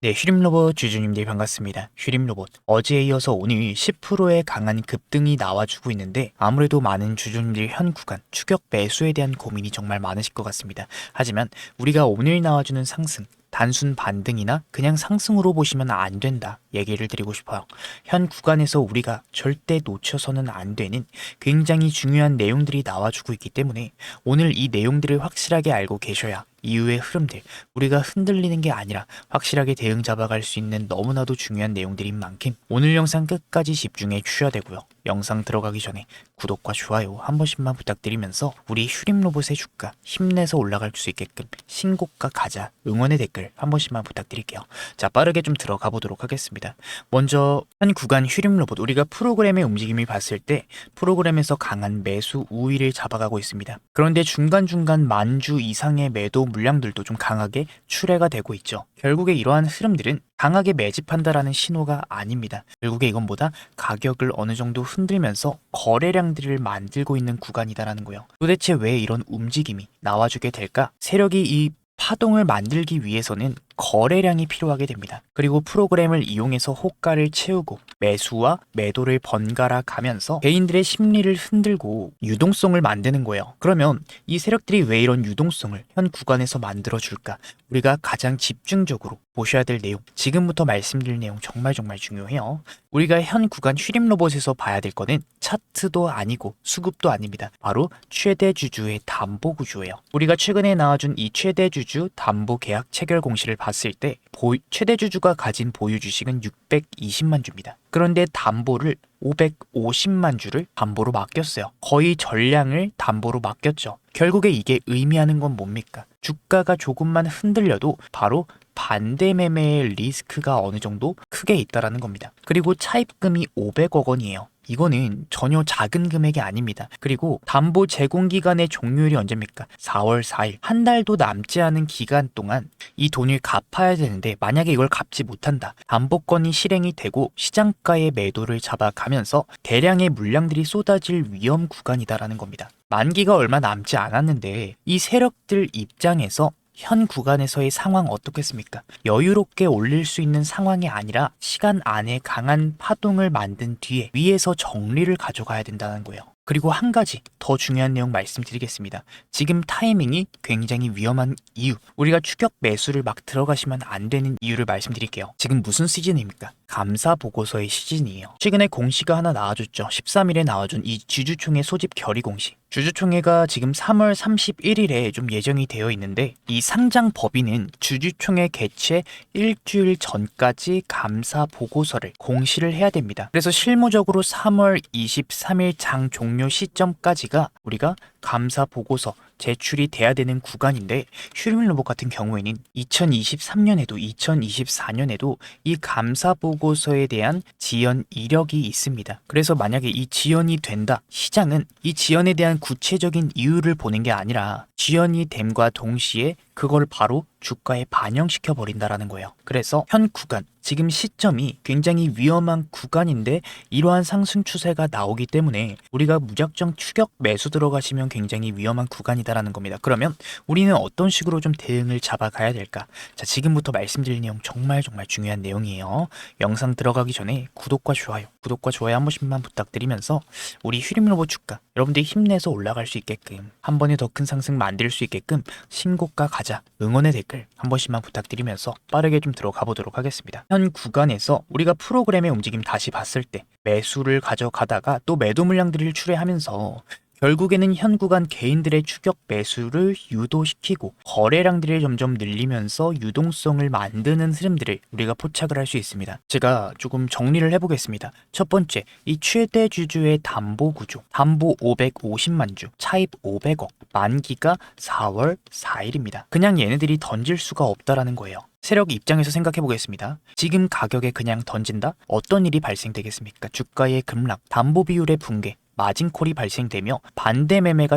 네, 휴림로봇 주주님들 반갑습니다. 휴림로봇. 어제에 이어서 오늘 10%의 강한 급등이 나와주고 있는데 아무래도 많은 주주님들 현 구간 추격 매수에 대한 고민이 정말 많으실 것 같습니다. 하지만 우리가 오늘 나와주는 상승, 단순 반등이나 그냥 상승으로 보시면 안 된다 얘기를 드리고 싶어요. 현 구간에서 우리가 절대 놓쳐서는 안 되는 굉장히 중요한 내용들이 나와주고 있기 때문에 오늘 이 내용들을 확실하게 알고 계셔야 이후의 흐름들, 우리가 흔들리는 게 아니라 확실하게 대응 잡아갈 수 있는 너무나도 중요한 내용들인 만큼 오늘 영상 끝까지 집중해 주셔야 되고요. 영상 들어가기 전에 구독과 좋아요 한 번씩만 부탁드리면서 우리 휴림로봇의 주가 힘내서 올라갈 수 있게끔 신고가 가자 응원의 댓글 한 번씩만 부탁드릴게요. 자, 빠르게 좀 들어가 보도록 하겠습니다. 먼저 한 구간 휴림로봇, 우리가 프로그램의 움직임을 봤을 때 프로그램에서 강한 매수 우위를 잡아가고 있습니다. 그런데 중간중간 만주 이상의 매도 물량들도 좀 강하게 출회가 되고 있죠. 결국에 이러한 흐름들은 강하게 매집한다라는 신호가 아닙니다. 결국에 이건 보다 가격을 어느 정도 흔들면서 거래량들을 만들고 있는 구간이다라는 거예요. 도대체 왜 이런 움직임이 나와주게 될까? 세력이 이 파동을 만들기 위해서는 거래량이 필요하게 됩니다. 그리고 프로그램을 이용해서 호가를 채우고 매수와 매도를 번갈아 가면서 개인들의 심리를 흔들고 유동성을 만드는 거예요. 그러면 이 세력들이 왜 이런 유동성을 현 구간에서 만들어 줄까? 우리가 가장 집중적으로 보셔야 될 내용, 지금부터 말씀드릴 내용 정말 중요해요. 우리가 현 구간 휴림로봇에서 봐야 될 거는 차트도 아니고 수급도 아닙니다. 바로 최대 주주의 담보 구조예요. 우리가 최근에 나와준 이 최대 주주 담보 계약 체결 공시를 봤을 때 최대 주주가 가진 보유 주식은 620만 주입니다. 그런데 담보를 550만 주를 담보로 맡겼어요. 거의 전량을 담보로 맡겼죠. 결국에 이게 의미하는 건 뭡니까? 주가가 조금만 흔들려도 바로 반대 매매의 리스크가 어느 정도 크게 있다라는 겁니다. 그리고 차입금이 500억 원이에요. 이거는 전혀 작은 금액이 아닙니다. 그리고 담보 제공 기간의 종료일이 언제입니까? 4월 4일. 한 달도 남지 않은 기간 동안 이 돈을 갚아야 되는데 만약에 이걸 갚지 못한다. 담보권이 실행이 되고 시장가의 매도를 잡아가면서 대량의 물량들이 쏟아질 위험 구간이다라는 겁니다. 만기가 얼마 남지 않았는데 이 세력들 입장에서 현 구간에서의 상황 어떻겠습니까? 여유롭게 올릴 수 있는 상황이 아니라 시간 안에 강한 파동을 만든 뒤에 위에서 정리를 가져가야 된다는 거예요. 그리고 한 가지 더 중요한 내용 말씀드리겠습니다. 지금 타이밍이 굉장히 위험한 이유, 우리가 추격 매수를 막 들어가시면 안 되는 이유를 말씀드릴게요. 지금 무슨 시즌입니까? 감사 보고서의 시즌이에요. 최근에 공시가 하나 나와줬죠. 13일에 나와준 이 주주총회 소집 결의 공시. 주주총회가 지금 3월 31일에 좀 예정이 되어 있는데 이 상장 법인은 주주총회 개최 일주일 전까지 감사 보고서를 공시를 해야 됩니다. 그래서 실무적으로 3월 23일 장 종료 시점까지가 우리가 감사 보고서 제출이 돼야 되는 구간인데 휴림로봇 같은 경우에는 2023년에도 2024년에도 이 감사 보고서에 대한 지연 이력이 있습니다. 그래서 만약에 이 지연이 된다, 시장은 이 지연에 대한 구체적인 이유를 보는 게 아니라 지연이 됨과 동시에 그걸 바로 주가에 반영시켜 버린다라는 거예요. 그래서 현 구간, 지금 시점이 굉장히 위험한 구간인데 이러한 상승 추세가 나오기 때문에 우리가 무작정 추격 매수 들어가시면 굉장히 위험한 구간이다라는 겁니다. 그러면 우리는 어떤 식으로 좀 대응을 잡아가야 될까? 자, 지금부터 말씀드릴 내용 정말 중요한 내용이에요. 영상 들어가기 전에 구독과 좋아요 한 번씩만 부탁드리면서 우리 휴림로봇 주가 여러분들이 힘내서 올라갈 수 있게끔 한 번에 더 큰 상승 만들 수 있게끔 신고가 가자 응원의 댓글 한 번씩만 부탁드리면서 빠르게 좀 들어가 보도록 하겠습니다. 현 구간에서 우리가 프로그램의 움직임 다시 봤을 때 매수를 가져가다가 또 매도 물량들을 출회하면서 결국에는 현 구간 개인들의 추격 매수를 유도시키고 거래량들을 점점 늘리면서 유동성을 만드는 흐름들을 우리가 포착을 할 수 있습니다. 제가 조금 정리를 해보겠습니다. 첫 번째, 이 최대 주주의 담보 구조, 담보 550만 주, 차입 500억, 만기가 4월 4일입니다. 그냥 얘네들이 던질 수가 없다라는 거예요. 세력 입장에서 생각해 보겠습니다. 지금 가격에 그냥 던진다? 어떤 일이 발생되겠습니까? 주가의 급락, 담보 비율의 붕괴, 마진콜이 발생되며 반대 매매의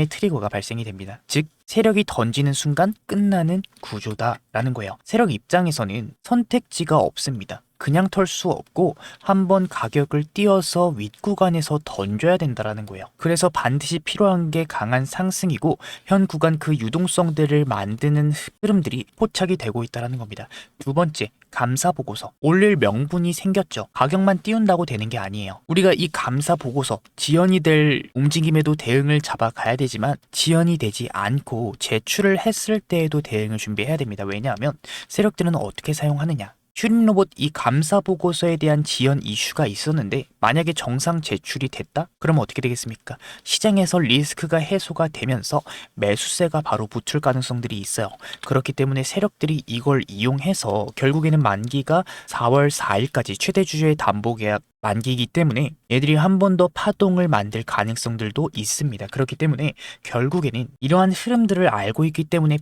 트리거가 발생이 됩니다. 즉 세력이 던지는 순간 끝나는 구조다라는 거예요. 세력 입장에서는 선택지가 없습니다. 그냥 털 수 없고 한번 가격을 띄어서 윗구간에서 던져야 된다라는 거예요. 그래서 반드시 필요한 게 강한 상승이고 현 구간 그 유동성들을 만드는 흐름들이 포착이 되고 있다는 겁니다. 두 번째, 감사 보고서. 올릴 명분이 생겼죠. 가격만 띄운다고 되는 게 아니에요. 우리가 이 감사 보고서 지연이 될 움직임에도 대응을 잡아가야 되지만 지연이 되지 않고 제출을 했을 때에도 대응을 준비해야 됩니다. 왜냐하면 세력들은 어떻게 사용하느냐. 슈림 로봇 이 감사 보고서에 대한 지연 이슈가 있었는데 만약에 정상 제출이 됐다? 그럼 어떻게 되겠습니까? 시장에서 리스크가 해소가 되면서 매수세가 바로 붙을 가능성들이 있어요. 그렇기 때문에 세력들이 이걸 이용해서 결국에는 만기가 4월 4일까지 최대 주주의 담보 계약 만기이기 때문에 얘들이 한 번 더 파동을 만들 가능성들도 있습니다. 그렇기 때문에 결국에는 이러한 흐름들을 알고 있기 때문에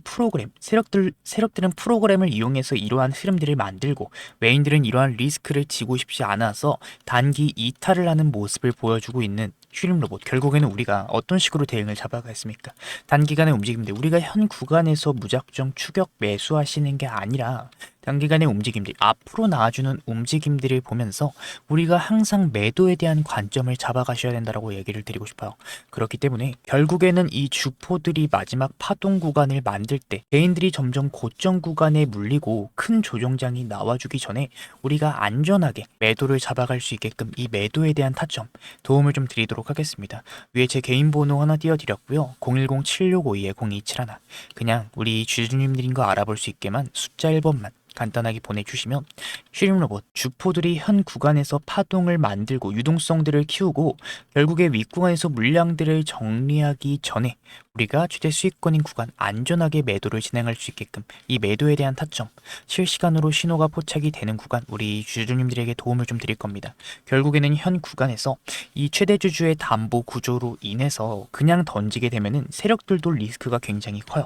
세력들은 프로그램을 이용해서 이러한 흐름들을 만들고 외인들은 이러한 리스크를 지고 싶지 않아서 단기 이탈을 하는 모습을 보여주고 있는 슈림 로봇. 결국에는 우리가 어떤 식으로 대응을 잡아가겠습니까? 단기간의 움직임인데 우리가 현 구간에서 무작정 추격 매수하시는 게 아니라 단기간의 움직임들, 앞으로 나와주는 움직임들을 보면서 우리가 항상 매도에 대한 관점을 잡아가셔야 된다고 얘기를 드리고 싶어요. 그렇기 때문에 결국에는 이 주포들이 마지막 파동 구간을 만들 때 개인들이 점점 고점 구간에 물리고 큰 조정장이 나와주기 전에 우리가 안전하게 매도를 잡아갈 수 있게끔 이 매도에 대한 타점 도움을 좀 드리도록 하겠습니다. 위에 제 개인 번호 하나 띄워드렸고요. 010-7652-0271. 그냥 우리 주주님들인 거 알아볼 수 있게만 숫자 1번만 간단하게 보내주시면 슈림 로봇 주포들이 현 구간에서 파동을 만들고 유동성들을 키우고 결국에 윗구간에서 물량들을 정리하기 전에 우리가 최대 수익권인 구간 안전하게 매도를 진행할 수 있게끔 이 매도에 대한 타점 실시간으로 신호가 포착이 되는 구간 우리 주주님들에게 도움을 좀 드릴 겁니다. 결국에는 현 구간에서 이 최대 주주의 담보 구조로 인해서 그냥 던지게 되면은 세력들도 리스크가 굉장히 커요.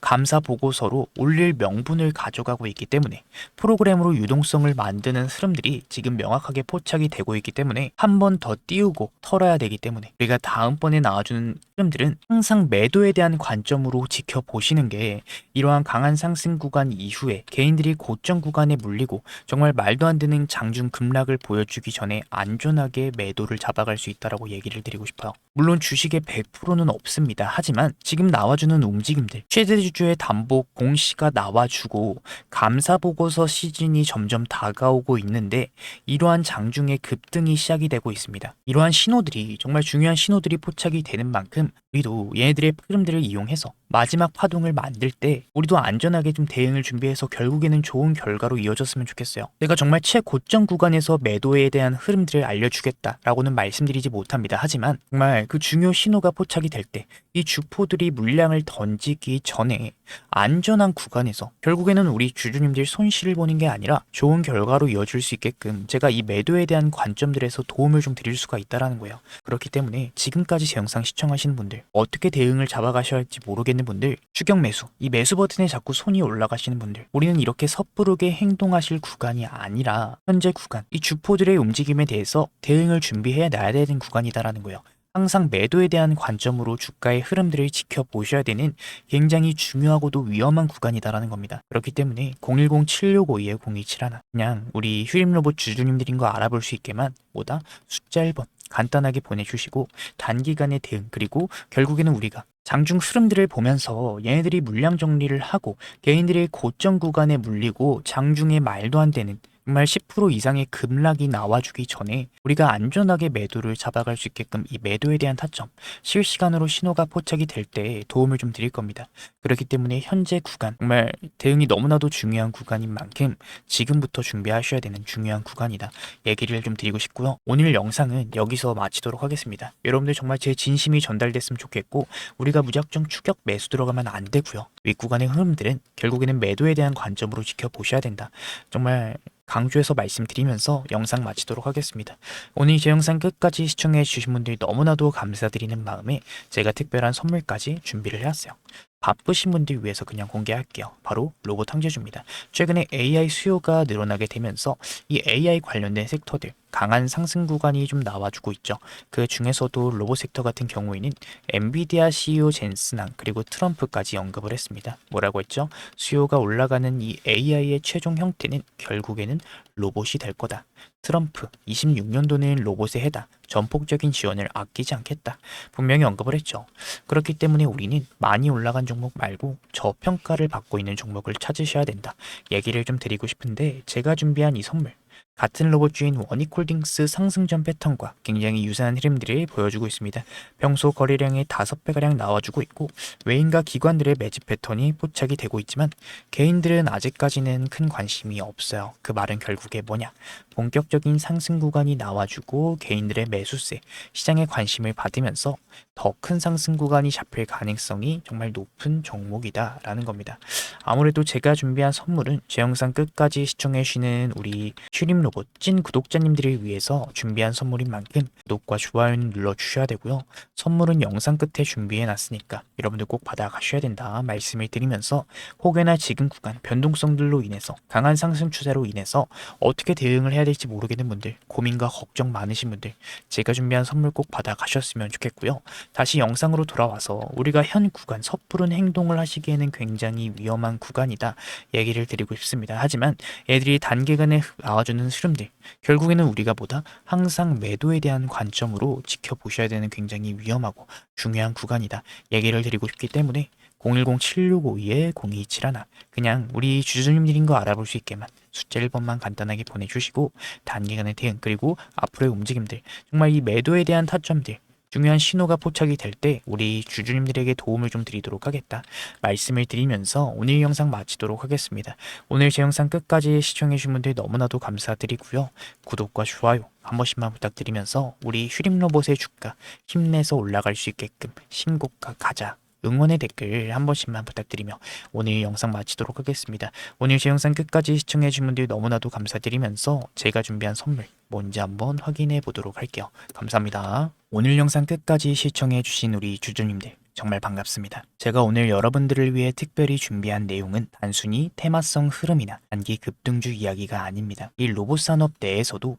감사 보고서로 올릴 명분을 가져가고 있기 때문에 프로그램으로 유동성을 만드는 흐름들이 지금 명확하게 포착이 되고 있기 때문에 한 번 더 띄우고 털어야 되기 때문에 우리가 다음번에 나와주는 흐름들은 항상 매도에 대한 관점으로 지켜보시는 게 이러한 강한 상승 구간 이후에 개인들이 고점 구간에 물리고 정말 말도 안 되는 장중 급락을 보여주기 전에 안전하게 매도를 잡아갈 수 있다고 얘기를 드리고 싶어요. 물론 주식의 100%는 없습니다. 하지만 지금 나와주는 움직임들 최대 주주의 담보 공시가 나와주고 감사 보고서 시즌이 점점 다가오고 있는데 이러한 장중의 급등이 시작이 되고 있습니다. 이러한 신호들이 정말 중요한 신호들이 포착이 되는 만큼 우리도 얘네들의 흐름들을 이용해서 마지막 파동을 만들 때 우리도 안전하게 좀 대응을 준비해서 결국에는 좋은 결과로 이어졌으면 좋겠어요. 내가 정말 최고점 구간에서 매도에 대한 흐름들을 알려주겠다라고는 말씀드리지 못합니다. 하지만 정말 그 중요 신호가 포착이 될 때 이 주포들이 물량을 던지기 전에 안전한 구간에서 결국에는 우리 주주님들 손실을 보는 게 아니라 좋은 결과로 이어질 수 있게끔 제가 이 매도에 대한 관점들에서 도움을 좀 드릴 수가 있다는 거예요. 그렇기 때문에 지금까지 제 영상 시청하시는 분들 어떻게 대응을 잡아가셔야 할지 모르겠는 분들 추격 매수 이 매수 버튼에 자꾸 손이 올라가시는 분들 우리는 이렇게 섣부르게 행동하실 구간이 아니라 현재 구간 이 주포들의 움직임에 대해서 대응을 준비해 놔야 되는 구간이다라는 거예요. 항상 매도에 대한 관점으로 주가의 흐름들을 지켜보셔야 되는 굉장히 중요하고도 위험한 구간이다라는 겁니다. 그렇기 때문에 010-7652-0271 그냥 우리 슈림 로봇 주주님들인 거 알아볼 수 있게만 뭐다? 숫자 1번 간단하게 보내주시고 단기간의 대응 그리고 결국에는 우리가 장중 흐름들을 보면서 얘네들이 물량 정리를 하고 개인들의 고점 구간에 물리고 장중에 말도 안 되는 정말 10% 이상의 급락이 나와주기 전에 우리가 안전하게 매도를 잡아갈 수 있게끔 이 매도에 대한 타점 실시간으로 신호가 포착이 될 때 도움을 좀 드릴 겁니다. 그렇기 때문에 현재 구간 정말 대응이 너무나도 중요한 구간인 만큼 지금부터 준비하셔야 되는 중요한 구간이다 얘기를 좀 드리고 싶고요. 오늘 영상은 여기서 마치도록 하겠습니다. 여러분들 정말 제 진심이 전달됐으면 좋겠고 우리가 무작정 추격 매수 들어가면 안 되고요. 윗구간의 흐름들은 결국에는 매도에 대한 관점으로 지켜보셔야 된다. 정말 강조해서 말씀드리면서 영상 마치도록 하겠습니다. 오늘 제 영상 끝까지 시청해 주신 분들 너무나도 감사드리는 마음에 제가 특별한 선물까지 준비를 해왔어요. 바쁘신 분들 위해서 그냥 공개할게요. 바로 로봇 항제주입니다. 최근에 AI 수요가 늘어나게 되면서 이 AI 관련된 섹터들 강한 상승 구간이 좀 나와주고 있죠. 그 중에서도 로봇 섹터 같은 경우에는 엔비디아 CEO 젠슨왕 그리고 트럼프까지 언급을 했습니다. 뭐라고 했죠? 수요가 올라가는 이 AI의 최종 형태는 결국에는 로봇이 될 거다. 트럼프 26년도는 로봇의 해다. 전폭적인 지원을 아끼지 않겠다. 분명히 언급을 했죠. 그렇기 때문에 우리는 많이 올라간 종목 말고 저평가를 받고 있는 종목을 찾으셔야 된다. 얘기를 좀 드리고 싶은데 제가 준비한 이 선물 같은 로봇주인 원익홀딩스 상승전 패턴과 굉장히 유사한 흐름들을 보여주고 있습니다. 평소 거래량의 5배가량 나와주고 있고 외인과 기관들의 매집 패턴이 포착이 되고 있지만 개인들은 아직까지는 큰 관심이 없어요. 그 말은 결국에 뭐냐? 본격적인 상승 구간이 나와주고 개인들의 매수세, 시장의 관심을 받으면서 더 큰 상승 구간이 잡힐 가능성이 정말 높은 종목이다라는 겁니다. 아무래도 제가 준비한 선물은 제 영상 끝까지 시청해주시는 우리 슈림 로봇 찐 구독자님들을 위해서 준비한 선물인 만큼 구독과 좋아요는 눌러주셔야 되고요. 선물은 영상 끝에 준비해놨으니까 여러분들 꼭 받아가셔야 된다 말씀을 드리면서 혹여나 지금 구간 변동성들로 인해서 강한 상승 추세로 인해서 어떻게 대응을 해야 될지 모르겠는 분들, 고민과 걱정 많으신 분들, 제가 준비한 선물 꼭 받아가셨으면 좋겠고요. 다시 영상으로 돌아와서 우리가 현 구간 섣부른 행동을 하시기에는 굉장히 위험한 구간이다 얘기를 드리고 싶습니다. 하지만 애들이 단기간에 나와주는 흐름들, 결국에는 우리가 보다 항상 매도에 대한 관점으로 지켜보셔야 되는 굉장히 위험하고 중요한 구간이다 얘기를 드리고 싶기 때문에 010-7652-0271 그냥 우리 주주님들인 거 알아볼 수 있게만 숫자 1번만 간단하게 보내주시고 단기간의 대응 그리고 앞으로의 움직임들, 정말 이 매도에 대한 타점들, 중요한 신호가 포착이 될 때 우리 주주님들에게 도움을 좀 드리도록 하겠다 말씀을 드리면서 오늘 영상 마치도록 하겠습니다. 오늘 제 영상 끝까지 시청해주신 분들 너무나도 감사드리고요. 구독과 좋아요 한 번씩만 부탁드리면서 우리 슈림로봇의 주가 힘내서 올라갈 수 있게끔 신고가 가자 응원의 댓글 한 번씩만 부탁드리며 오늘 영상 마치도록 하겠습니다. 오늘 제 영상 끝까지 시청해주신 분들 너무나도 감사드리면서 제가 준비한 선물 뭔지 한번 확인해 보도록 할게요. 감사합니다. 오늘 영상 끝까지 시청해주신 우리 주주님들 정말 반갑습니다. 제가 오늘 여러분들을 위해 특별히 준비한 내용은 단순히 테마성 흐름이나 단기 급등주 이야기가 아닙니다. 이 로봇 산업 내에서도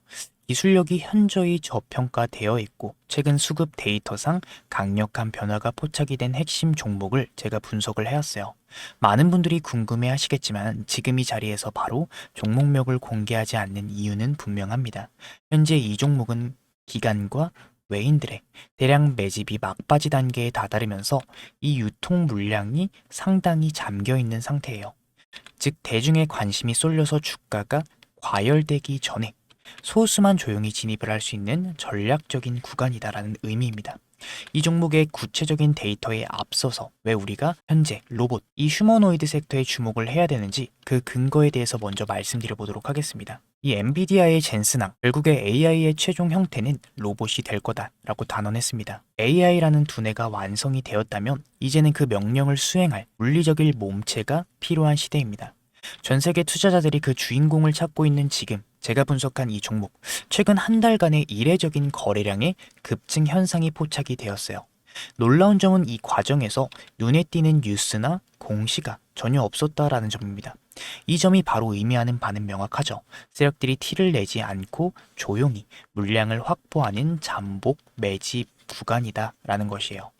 기술력이 현저히 저평가되어 있고 최근 수급 데이터상 강력한 변화가 포착이 된 핵심 종목을 제가 분석을 해왔어요. 많은 분들이 궁금해 하시겠지만 지금 이 자리에서 바로 종목명을 공개하지 않는 이유는 분명합니다. 현재 이 종목은 기관과 외인들의 대량 매집이 막바지 단계에 다다르면서 이 유통 물량이 상당히 잠겨 있는 상태예요. 즉 대중의 관심이 쏠려서 주가가 과열되기 전에 소수만 조용히 진입을 할 수 있는 전략적인 구간이다라는 의미입니다. 이 종목의 구체적인 데이터에 앞서서 왜 우리가 현재 로봇, 이 휴머노이드 섹터에 주목을 해야 되는지 그 근거에 대해서 먼저 말씀드려 보도록 하겠습니다. 이 엔비디아의 젠슨왕, 결국에 AI의 최종 형태는 로봇이 될 거다라고 단언했습니다. AI라는 두뇌가 완성이 되었다면 이제는 그 명령을 수행할 물리적인 몸체가 필요한 시대입니다. 전 세계 투자자들이 그 주인공을 찾고 있는 지금 제가 분석한 이 종목, 최근 한 달간의 이례적인 거래량의 급증 현상이 포착이 되었어요. 놀라운 점은 이 과정에서 눈에 띄는 뉴스나 공시가 전혀 없었다라는 점입니다. 이 점이 바로 의미하는 바는 명확하죠. 세력들이 티를 내지 않고 조용히 물량을 확보하는 잠복 매집 구간이다라는 것이에요.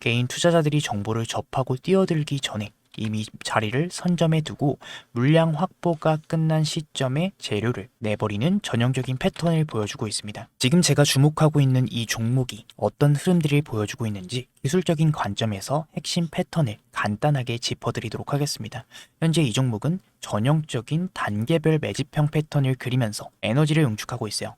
개인 투자자들이 정보를 접하고 뛰어들기 전에 이미 자리를 선점해 두고 물량 확보가 끝난 시점에 재료를 내버리는 전형적인 패턴을 보여주고 있습니다. 지금 제가 주목하고 있는 이 종목이 어떤 흐름들을 보여주고 있는지 기술적인 관점에서 핵심 패턴을 간단하게 짚어드리도록 하겠습니다. 현재 이 종목은 전형적인 단계별 매집형 패턴을 그리면서 에너지를 응축하고 있어요.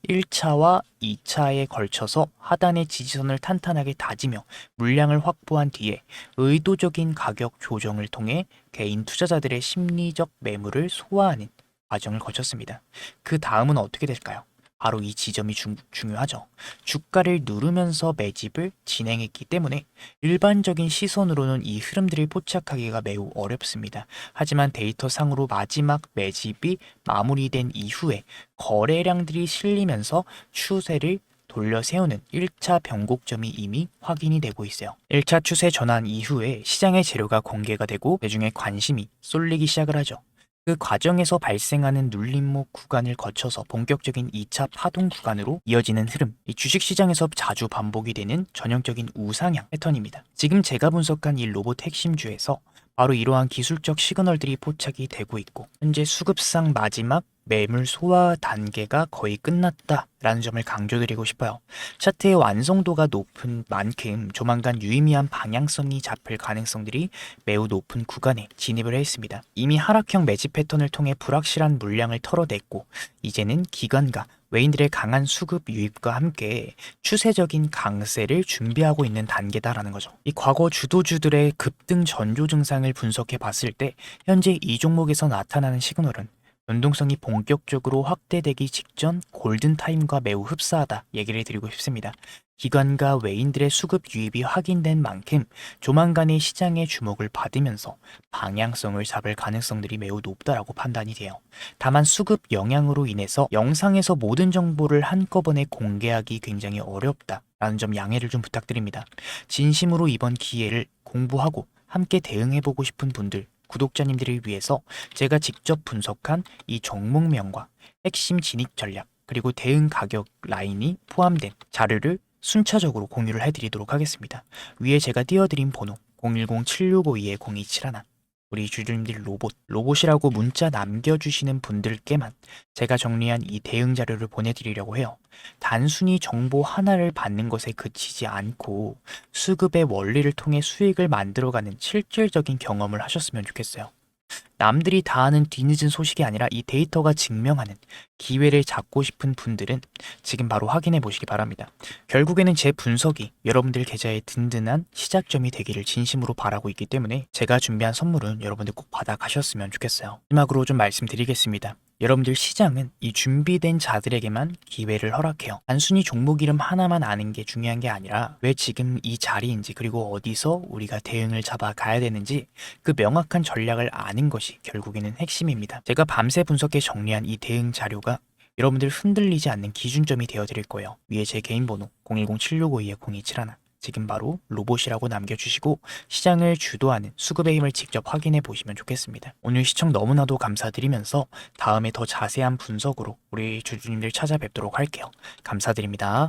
1차와 2차에 걸쳐서 하단의 지지선을 탄탄하게 다지며 물량을 확보한 뒤에 의도적인 가격 조정을 통해 개인 투자자들의 심리적 매물을 소화하는 과정을 거쳤습니다. 그 다음은 어떻게 될까요? 바로 이 지점이 중요하죠. 주가를 누르면서 매집을 진행했기 때문에 일반적인 시선으로는 이 흐름들을 포착하기가 매우 어렵습니다. 하지만 데이터상으로 마지막 매집이 마무리된 이후에 거래량들이 실리면서 추세를 돌려 세우는 1차 변곡점이 이미 확인이 되고 있어요. 1차 추세 전환 이후에 시장의 재료가 공개가 되고 대중의 관심이 쏠리기 시작을 하죠. 그 과정에서 발생하는 눌림목 구간을 거쳐서 본격적인 2차 파동 구간으로 이어지는 흐름, 이 주식시장에서 자주 반복이 되는 전형적인 우상향 패턴입니다. 지금 제가 분석한 이 로봇 핵심주에서 바로 이러한 기술적 시그널들이 포착이 되고 있고, 현재 수급상 마지막 매물 소화 단계가 거의 끝났다라는 점을 강조드리고 싶어요. 차트의 완성도가 높은 만큼 조만간 유의미한 방향성이 잡힐 가능성들이 매우 높은 구간에 진입을 했습니다. 이미 하락형 매집 패턴을 통해 불확실한 물량을 털어냈고, 이제는 기관과 외인들의 강한 수급 유입과 함께 추세적인 강세를 준비하고 있는 단계다라는 거죠. 이 과거 주도주들의 급등 전조 증상을 분석해 봤을 때 현재 이 종목에서 나타나는 시그널은 변동성이 본격적으로 확대되기 직전 골든타임과 매우 흡사하다 얘기를 드리고 싶습니다. 기관과 외인들의 수급 유입이 확인된 만큼 조만간의 시장의 주목을 받으면서 방향성을 잡을 가능성들이 매우 높다라고 판단이 돼요. 다만 수급 영향으로 인해서 영상에서 모든 정보를 한꺼번에 공개하기 굉장히 어렵다라는 점 양해를 좀 부탁드립니다. 진심으로 이번 기회를 공부하고 함께 대응해보고 싶은 분들, 구독자님들을 위해서 제가 직접 분석한 이 종목명과 핵심 진입 전략, 그리고 대응 가격 라인이 포함된 자료를 순차적으로 공유를 해드리도록 하겠습니다. 위에 제가 띄워드린 번호 010-7652-0271, 우리 주주님들 로봇이라고 문자 남겨주시는 분들께만 제가 정리한 이 대응 자료를 보내드리려고 해요. 단순히 정보 하나를 받는 것에 그치지 않고 수급의 원리를 통해 수익을 만들어가는 실질적인 경험을 하셨으면 좋겠어요. 남들이 다 아는 뒤늦은 소식이 아니라 이 데이터가 증명하는 기회를 잡고 싶은 분들은 지금 바로 확인해 보시기 바랍니다. 결국에는 제 분석이 여러분들 계좌에 든든한 시작점이 되기를 진심으로 바라고 있기 때문에 제가 준비한 선물은 여러분들 꼭 받아 가셨으면 좋겠어요. 마지막으로 좀 말씀드리겠습니다. 여러분들 시장은 이 준비된 자들에게만 기회를 허락해요. 단순히 종목 이름 하나만 아는 게 중요한 게 아니라 왜 지금 이 자리인지, 그리고 어디서 우리가 대응을 잡아 가야 되는지 그 명확한 전략을 아는 것이 결국에는 핵심입니다. 제가 밤새 분석해 정리한 이 대응 자료가 여러분들 흔들리지 않는 기준점이 되어 드릴 거예요. 위에 제 개인 번호 010-7652-0271, 지금 바로 로봇이라고 남겨주시고 시장을 주도하는 수급의 힘을 직접 확인해 보시면 좋겠습니다. 오늘 시청 너무나도 감사드리면서 다음에 더 자세한 분석으로 우리 주주님들 찾아뵙도록 할게요. 감사드립니다.